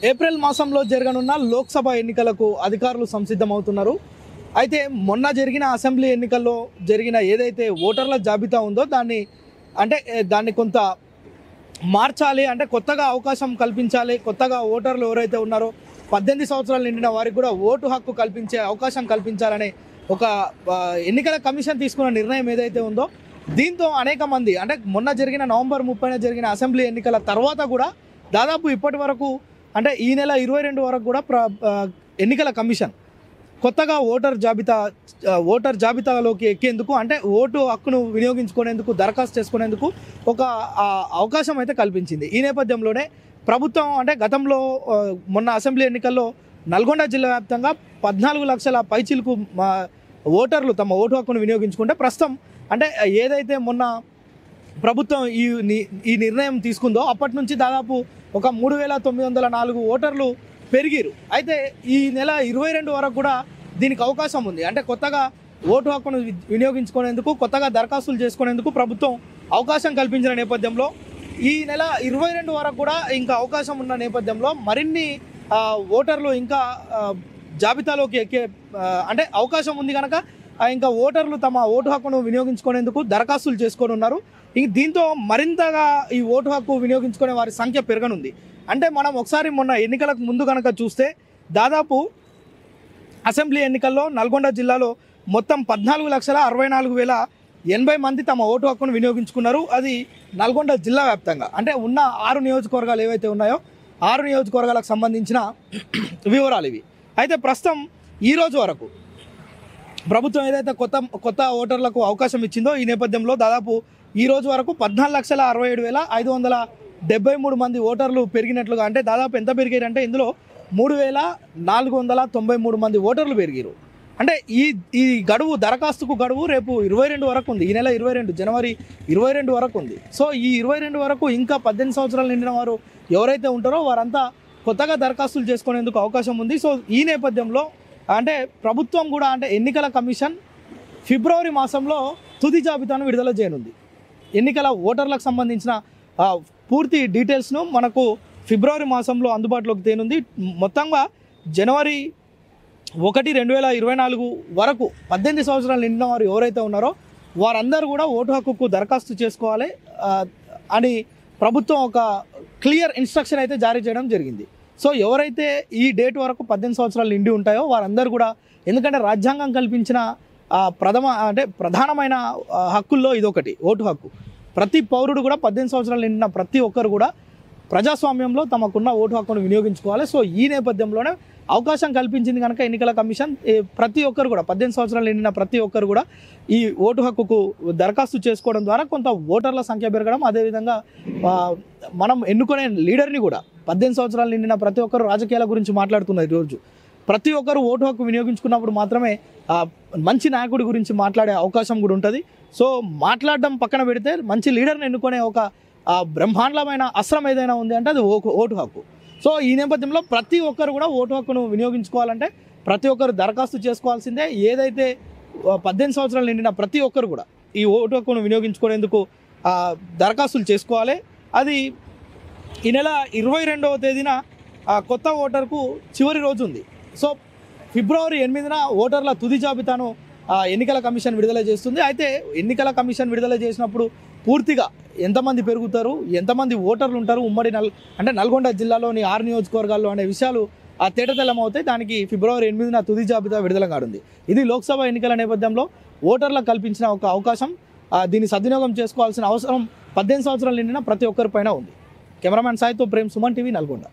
April మాసంలో జరగనున్న లోక్సభ ఎన్నికలకు అధికారులు సంసిద్ధమవుతున్నారు. అయితే మొన్న జరిగిన అసెంబ్లీ ఎన్నికల్లో జరిగిన ఏదైతే ఓటర్ల జాబితా ఉందో దాన్ని కొంత మార్చాలి, అంటే కొత్తగా అవకాశం కల్పించాలి. కొత్తగా ఓటర్లు ఎవరైతే ఉన్నారో 18 సంవత్సరాలు నిండిన వారికి కూడా ఓటు హక్కు కల్పించే అవకాశం కల్పించాలనే ఒక ఎన్నికల కమిషన్ తీసుకున్న నిర్ణయం ఏదైతే ఉందో, దీంతో అనేక మంది అంటే మొన్న జరిగిన నవంబర్ 30న జరిగిన అసెంబ్లీ ఎన్నికల తర్వాత కూడా దాదాపు ఇప్పటి వరకు అంటే ఈ నెల 22 వరకు కూడా ఎన్నికల కమిషన్ కొత్తగా ఓటర్ జాబితాలోకి ఎక్కేందుకు, అంటే ఓటు హక్కును వినియోగించుకునేందుకు, దరఖాస్తు చేసుకునేందుకు ఒక అవకాశం అయితే కల్పించింది. ఈ నేపథ్యంలోనే ప్రభుత్వం అంటే గతంలో మొన్న అసెంబ్లీ ఎన్నికల్లో నల్గొండ జిల్లా వ్యాప్తంగా 14 లక్షల పైచిలకు ఓటర్లు తమ ఓటు హక్కును వినియోగించుకుంటే, ప్రస్తుతం అంటే ఏదైతే మొన్న ప్రభుత్వం ఈ నిర్ణయం తీసుకుందో అప్పటి నుంచి దాదాపు ఒక 3904 ఓటర్లు పెరిగిరు. అయితే ఈ నెల 22 వరకు కూడా దీనికి అవకాశం ఉంది. అంటే కొత్తగా ఓటు హక్కును వినియోగించుకునేందుకు, కొత్తగా దరఖాస్తులు చేసుకునేందుకు ప్రభుత్వం అవకాశం కల్పించిన నేపథ్యంలో ఈ నెల 22 వరకు కూడా ఇంకా అవకాశం ఉన్న నేపథ్యంలో మరిన్ని ఓటర్లు ఇంకా జాబితాలోకి ఎక్కే అంటే అవకాశం ఉంది కనుక ఇంకా ఓటర్లు తమ ఓటు హక్కును వినియోగించుకునేందుకు దరఖాస్తులు చేసుకొని ఉన్నారు. దీంతో మరింతగా ఈ ఓటు హక్కు వినియోగించుకునే వారి సంఖ్య పెరగనుంది. అంటే మనం ఒకసారి మొన్న ఎన్నికలకు ముందు కనుక చూస్తే దాదాపు అసెంబ్లీ ఎన్నికల్లో నల్గొండ జిల్లాలో మొత్తం 14,64,080 మంది తమ ఓటు హక్కును వినియోగించుకున్నారు. అది నల్గొండ జిల్లా వ్యాప్తంగా అంటే ఉన్న 6 నియోజకవర్గాలు ఏవైతే ఉన్నాయో 6 నియోజకవర్గాలకు సంబంధించిన వివరాలు ఇవి. అయితే ప్రస్తుతం ఈరోజు వరకు ప్రభుత్వం ఏదైతే కొత్త ఓటర్లకు అవకాశం ఇచ్చిందో ఈ నేపథ్యంలో దాదాపు ఈ రోజు వరకు 14,67,573 మంది ఓటర్లు పెరిగినట్లుగా, అంటే దాదాపు ఎంత పెరిగారంటే ఇందులో 3,493 మంది ఓటర్లు పెరిగారు. అంటే ఈ గడువు, దరఖాస్తుకు గడువు రేపు 22 వరకు ఉంది. ఈ నెల 22 జనవరి 22 వరకు ఉంది. సో ఈ 22 వరకు ఇంకా 18 సంవత్సరాలు నిండిన వారు ఎవరైతే ఉంటారో వారంతా కొత్తగా దరఖాస్తులు చేసుకునేందుకు అవకాశం ఉంది. సో ఈ నేపథ్యంలో అంటే ప్రభుత్వం కూడా అంటే ఎన్నికల కమిషన్ ఫిబ్రవరి మాసంలో తుది జాబితాను విడుదల చేయనుంది. ఎన్నికల ఓటర్లకు సంబంధించిన పూర్తి డీటెయిల్స్ను మనకు ఫిబ్రవరి మాసంలో అందుబాటులోకి తేనుంది. మొత్తంగా జనవరి 1, 2024 వరకు 18 సంవత్సరాలు నిండిన వారు ఎవరైతే ఉన్నారో వారందరూ కూడా ఓటు హక్కుకు దరఖాస్తు చేసుకోవాలి అని ప్రభుత్వం ఒక క్లియర్ ఇన్స్ట్రక్షన్ అయితే జారీ చేయడం జరిగింది. సో ఎవరైతే ఈ డేట్ వరకు 18 సంవత్సరాలు నిండి ఉంటాయో వారందరూ కూడా, ఎందుకంటే రాజ్యాంగం కల్పించిన ప్రధానమైన హక్కుల్లో ఇదొకటి ఓటు హక్కు. ప్రతి పౌరుడు కూడా 18 సంవత్సరాలు నిండిన ప్రతి ఒక్కరు కూడా ప్రజాస్వామ్యంలో తమకున్న ఓటు హక్కును వినియోగించుకోవాలి. సో ఈ నేపథ్యంలోనే అవకాశం కల్పించింది కనుక ఎన్నికల కమిషన్ ప్రతి ఒక్కరు కూడా 18 సంవత్సరాలు నిండిన ప్రతి ఒక్కరు కూడా ఈ ఓటు హక్కుకు దరఖాస్తు చేసుకోవడం ద్వారా కొంత ఓటర్ల సంఖ్య పెరగడం, అదేవిధంగా మనం ఎన్నుకునే లీడర్ని కూడా 18 సంవత్సరాలు నిండిన ప్రతి ఒక్కరు రాజకీయాల గురించి మాట్లాడుతున్నారు. ఈరోజు ప్రతి ఒక్కరు ఓటు హక్కు వినియోగించుకున్నప్పుడు మాత్రమే మంచి నాయకుడి గురించి మాట్లాడే అవకాశం కూడా ఉంటుంది. సో మాట్లాడడం పక్కన పెడితే మంచి లీడర్ని ఎన్నుకునే ఒక బ్రహ్మాండమైన అస్త్రం ఏదైనా ఉంది అంటే అది ఓటు హక్కు. సో ఈ నేపథ్యంలో ప్రతి ఒక్కరు కూడా ఓటు హక్కును వినియోగించుకోవాలంటే ప్రతి ఒక్కరు దరఖాస్తు చేసుకోవాల్సిందే. ఏదైతే 18 సంవత్సరాలు నిండిన ప్రతి ఒక్కరు కూడా ఈ ఓటు హక్కును వినియోగించుకునేందుకు దరఖాస్తులు చేసుకోవాలి. అది ఈ నెల 22వ తేదీన కొత్త ఓటర్కు చివరి రోజు ఉంది. సో ఫిబ్రవరి 8న ఓటర్ల తుది జాబితాను ఎన్నికల కమిషన్ విడుదల చేస్తుంది. అయితే ఎన్నికల కమిషన్ విడుదల చేసినప్పుడు పూర్తిగా ఎంతమంది పెరుగుతారు, ఎంతమంది ఓటర్లు ఉంటారు ఉమ్మడి నల్గొండ జిల్లాలోని 6 నియోజకవర్గాల్లో అనే విషయాలు తేటతెల్లం అవుతాయి. దానికి ఫిబ్రవరి 8న తుది జాబితా విడుదల కానుంది. ఇది లోక్సభ ఎన్నికల నేపథ్యంలో ఓటర్లకు కల్పించిన ఒక అవకాశం. దీన్ని సద్వినియోగం చేసుకోవాల్సిన అవసరం 18 సంవత్సరాలు నిండిన ప్రతి ఒక్కరిపైన ఉంది. కెమెరామ్యాన్ సాయితో ప్రేమ్, సుమన్ టీవీ, నల్గొండ.